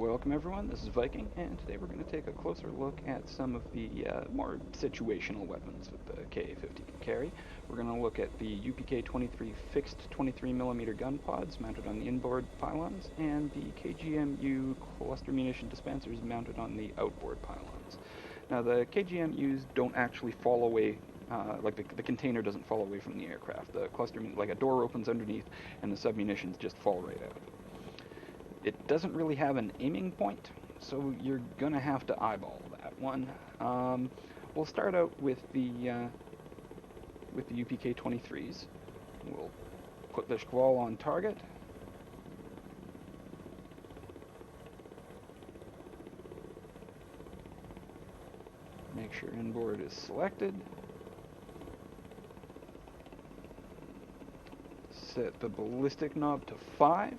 Welcome everyone, this is Viking, and today we're going to take a closer look at some of the more situational weapons that the Ka-50 can carry. We're going to look at the UPK-23 fixed 23mm gun pods mounted on the inboard pylons, and the KGMU cluster munition dispensers mounted on the outboard pylons. Now the KGMUs don't actually fall away, like the container doesn't fall away from the aircraft. The cluster, like a door opens underneath, and the submunitions just fall right out. It doesn't really have an aiming point, so you're gonna have to eyeball that one. We'll start out with the UPK-23s. We'll put the squall on target. Make sure inboard is selected. Set the ballistic knob to 5.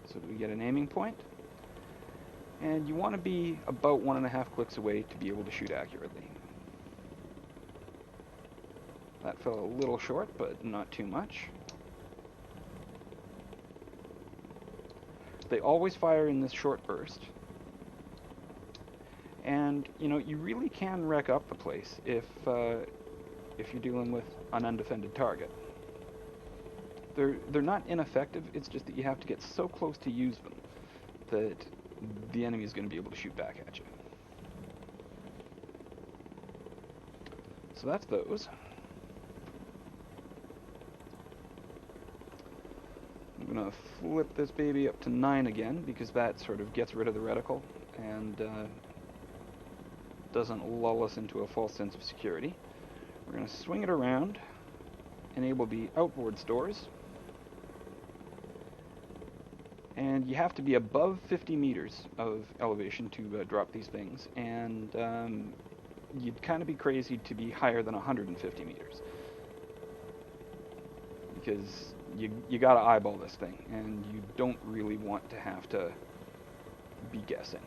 So that we get an aiming point. And you want to be about 1.5 clicks away to be able to shoot accurately. That fell a little short, but not too much. They always fire in this short burst. And, you know, you really can wreck up the place if you're dealing with an undefended target. They're not ineffective, it's just that you have to get so close to use them that the enemy is going to be able to shoot back at you. So that's those. I'm going to flip this baby up to 9 again, because that sort of gets rid of the reticle and doesn't lull us into a false sense of security. We're going to swing it around, enable the outboard stores. And you have to be above 50 meters of elevation to drop these things, and you'd kind of be crazy to be higher than 150 meters. Because you gotta eyeball this thing, and you don't really want to have to be guessing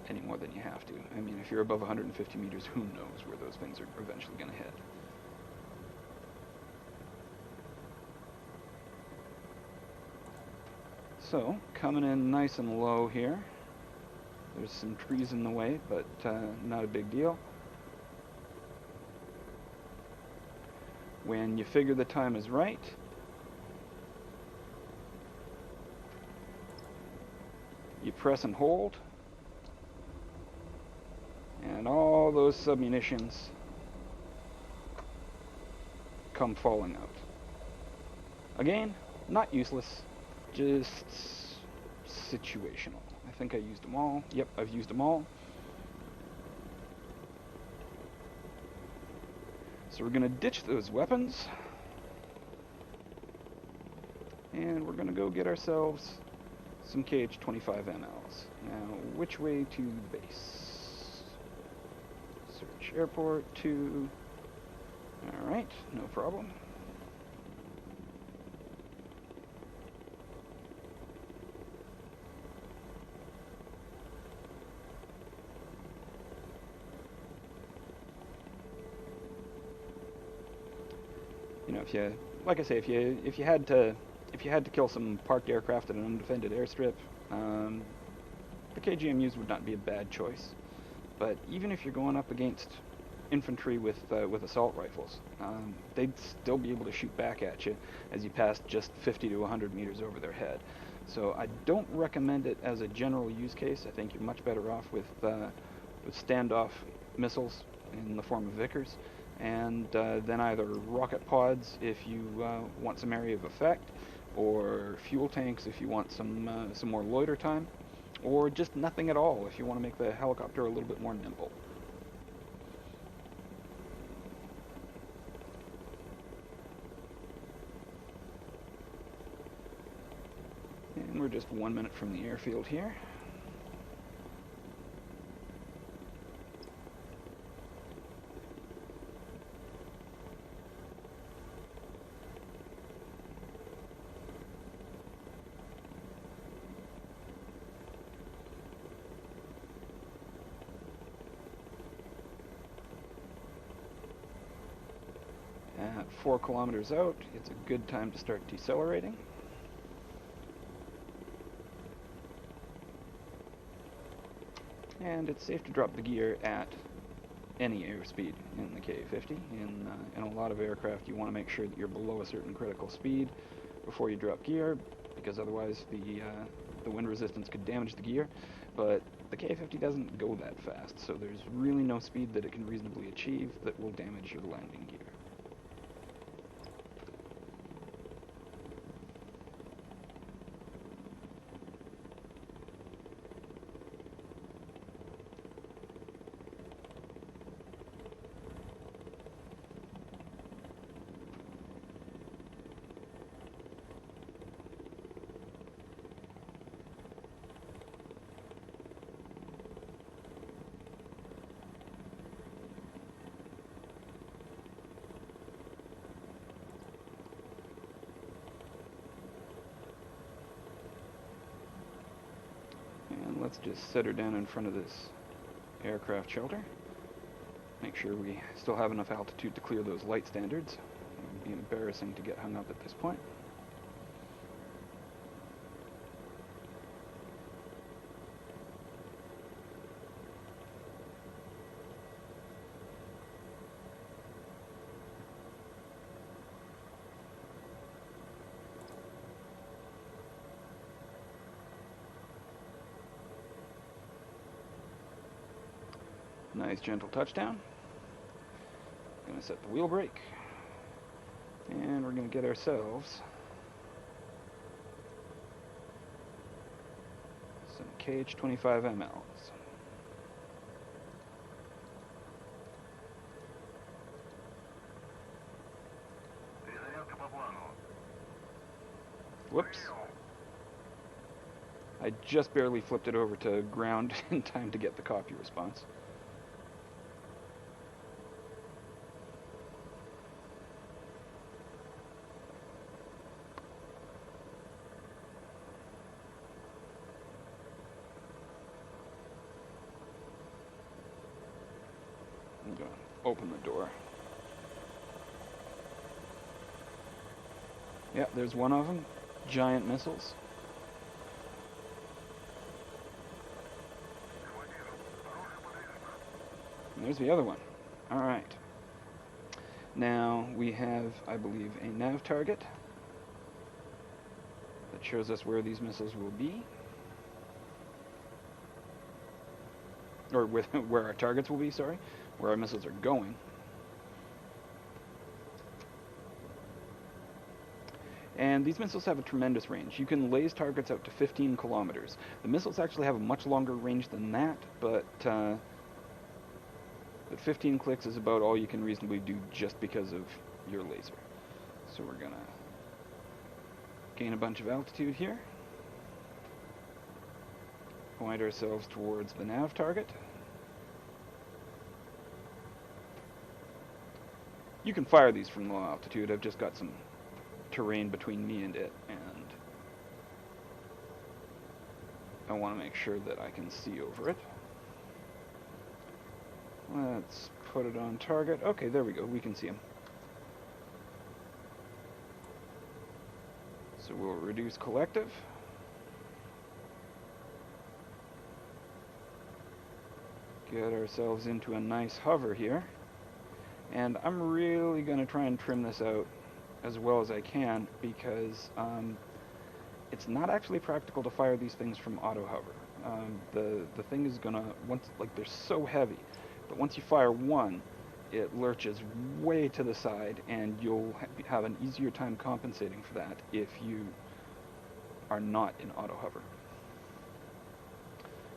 any more than you have to. I mean, if you're above 150 meters, who knows where those things are eventually gonna hit. So, coming in nice and low here. There's some trees in the way, but not a big deal. When you figure the time is right, you press and hold, and all those submunitions come falling out. Again, not useless. Just situational. I think I used them all. Yep, I've used them all. So we're going to ditch those weapons. And we're going to go get ourselves some KH-25MLs. Now, which way to base? Search airport to... Alright, no problem. You know, if you, like I say, if you had to kill some parked aircraft at an undefended airstrip, the KGMUs would not be a bad choice. But even if you're going up against infantry with assault rifles, they'd still be able to shoot back at you as you pass just 50 to 100 meters over their head. So I don't recommend it as a general use case. I think you're much better off with standoff missiles in the form of Vickers. And then either rocket pods if you want some area of effect, or fuel tanks if you want some more loiter time, or just nothing at all if you want to make the helicopter a little bit more nimble. And we're just 1 minute from the airfield here. At 4 kilometers out, it's a good time to start decelerating. And it's safe to drop the gear at any airspeed in the Ka-50. In a lot of aircraft, you want to make sure that you're below a certain critical speed before you drop gear, because otherwise the wind resistance could damage the gear. But the Ka-50 doesn't go that fast, so there's really no speed that it can reasonably achieve that will damage your landing gear. And let's just set her down in front of this aircraft shelter. Make sure we still have enough altitude to clear those light standards. It would be embarrassing to get hung up at this point. Nice gentle touchdown. Gonna set the wheel brake. And we're gonna get ourselves some KH-25MLs. Whoops. I just barely flipped it over to ground in time to get the copy response. I'm going to open the door. Yep, there's one of them. Giant missiles. And there's the other one. Alright. Now we have, I believe, a nav target that shows us where these missiles will be. Or where our targets will be, sorry. Where our missiles are going. And these missiles have a tremendous range. You can laze targets out to 15 kilometers. The missiles actually have a much longer range than that, but 15 clicks is about all you can reasonably do just because of your laser. So we're gonna gain a bunch of altitude here. Point ourselves towards the nav target. You can fire these from low altitude. I've just got some terrain between me and it, and I want to make sure that I can see over it. Let's put it on target. Okay, there we go. We can see him. So we'll reduce collective. Get ourselves into a nice hover here. And I'm really going to try and trim this out as well as I can, because it's not actually practical to fire these things from auto hover. The thing is gonna, they're so heavy, but once you fire one, it lurches way to the side, and you'll have an easier time compensating for that if you are not in auto hover.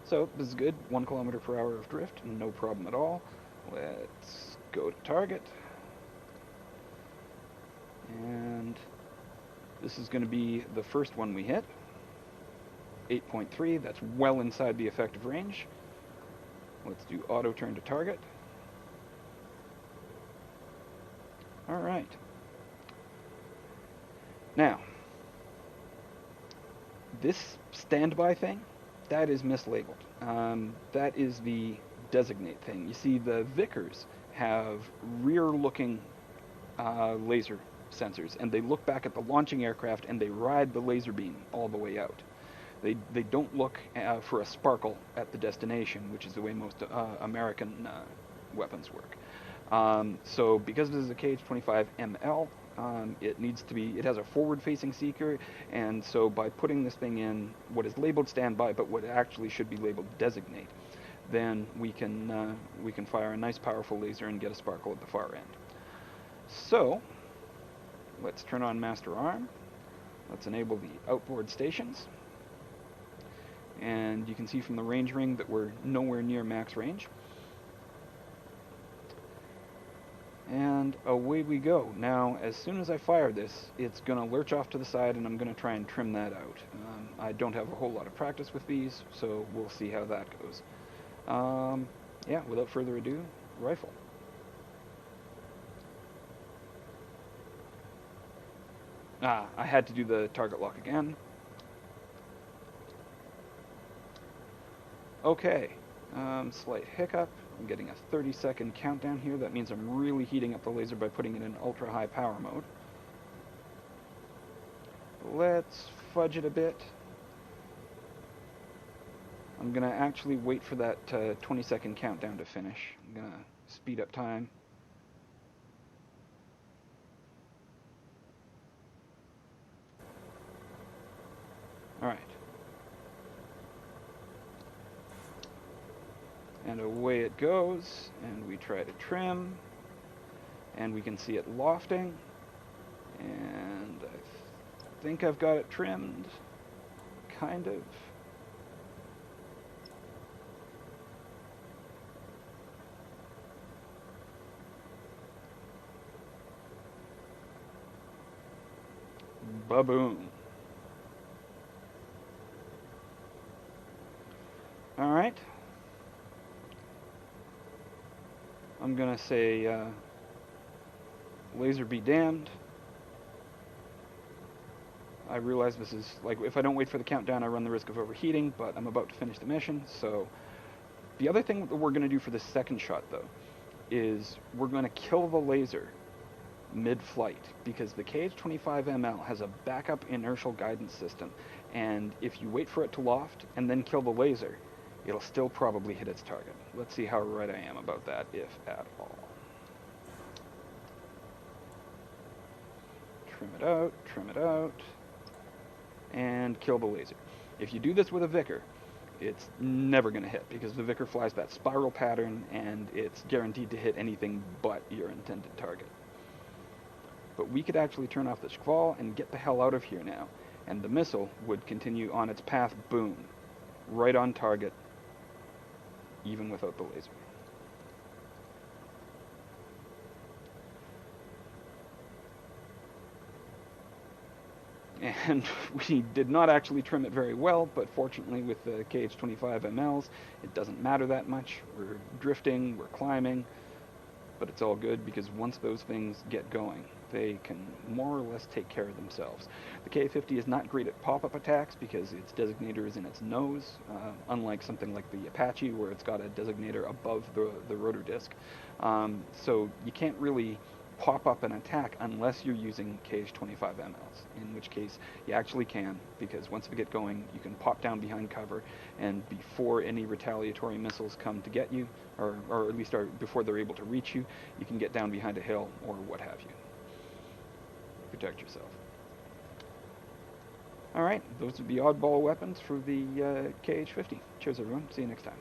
So this is good, 1 kilometer per hour of drift, no problem at all. Let's go to target. And this is going to be the first one we hit. 8.3, that's well inside the effective range. Let's do auto turn to target. Alright. Now, this standby thing, that is mislabeled. That is the designate thing. You see, the Vickers have rear-looking laser sensors, and they look back at the launching aircraft and they ride the laser beam all the way out. They don't look for a sparkle at the destination, which is the way most American weapons work. So because this is a KH-25 ML, it has a forward-facing seeker, and so by putting this thing in what is labeled standby, but what actually should be labeled designate, then we can fire a nice powerful laser and get a sparkle at the far end. So let's turn on master arm. Let's enable the outboard stations. And you can see from the range ring that we're nowhere near max range. And away we go. Now, as soon as I fire this, it's going to lurch off to the side, and I'm going to try and trim that out. I don't have a whole lot of practice with these, so we'll see how that goes. Yeah, without further ado, rifle. I had to do the target lock again. Okay, slight hiccup. I'm getting a 30-second countdown here. That means I'm really heating up the laser by putting it in ultra-high power mode. Let's fudge it a bit. I'm going to actually wait for that 20-second countdown to finish. I'm going to speed up time. Alright. And away it goes, and we try to trim, and we can see it lofting, and I think I've got it trimmed, kind of. Ba-boom. Alright. I'm gonna say laser be damned. I realize this is, like, if I don't wait for the countdown I run the risk of overheating, but I'm about to finish the mission. So the other thing that we're gonna do for this second shot though is we're gonna kill the laser mid-flight, because the KH-25ML has a backup inertial guidance system, and if you wait for it to loft and then kill the laser, it'll still probably hit its target. Let's see how right I am about that, if at all. Trim it out, and kill the laser. If you do this with a Vickr, it's never going to hit, because the Vickr flies that spiral pattern, and it's guaranteed to hit anything but your intended target. But we could actually turn off the Schqual and get the hell out of here now, and the missile would continue on its path, boom, right on target, even without the laser. And we did not actually trim it very well, but fortunately with the KH-25MLs, it doesn't matter that much. We're drifting, we're climbing, but it's all good, because once those things get going, they can more or less take care of themselves. The Ka-50 is not great at pop-up attacks because its designator is in its nose, unlike something like the Apache where it's got a designator above the rotor disc. So you can't really pop up an attack unless you're using KH-25MLs, in which case you actually can, because once we get going, you can pop down behind cover, and before any retaliatory missiles come to get you, or at least before they're able to reach you, you can get down behind a hill or what have you. Protect yourself. Alright, those are the oddball weapons for the KH-50. Cheers everyone, see you next time.